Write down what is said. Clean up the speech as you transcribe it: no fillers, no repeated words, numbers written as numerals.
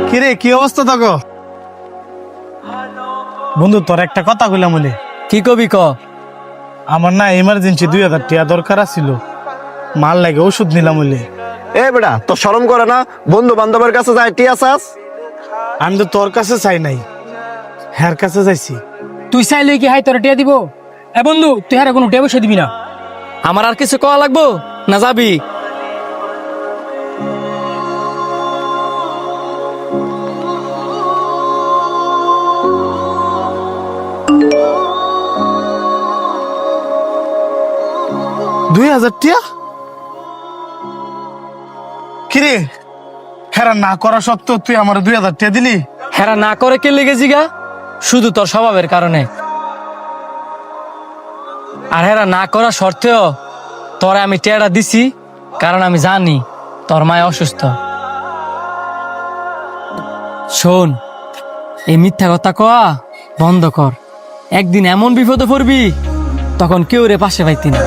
কিরে কি অবস্থা থাকো বন্ধু? তোর একটা কথা কইলাম বলে। কি কবি ক? আমার না এমার্জেন্সি 2000 টাকা দরকার ছিল, মাল লাগে ওষুধ নিলাম বলে। এ বেটা, তোর শরম করে না? বন্ধু বান্ধবের কাছে যায় টিয়া চাস? আমি তো তোর কাছে চাই নাই, হ্যার কাছে চাইছি। তুই চাইলে কি হাই তোর টিয়া দিব? এ বন্ধু, তুই হারে কোনো টিয়া পয়সা দিবি না। আমার আর কিছু কওয়া লাগবো না? যাবি? দুই হাজার টিয়া? কিরে হেরা না করা সত্ত্বেও তুই আমার 2000 টাকা দিলি? হেরা না করে কে লেগেছি গা? শুধু তোর স্বভাবের কারণে। আর হেরা না করা সত্ত্বেও তোরে আমি টেয়াটা দিছি, কারণ আমি জানি তোর মায় অসুস্থ। শোন, এই মিথ্যা কথা কয়া বন্ধ কর। একদিন এমন বিপদে পড়বি, তখন কেউ রে পাশে পাইতি না।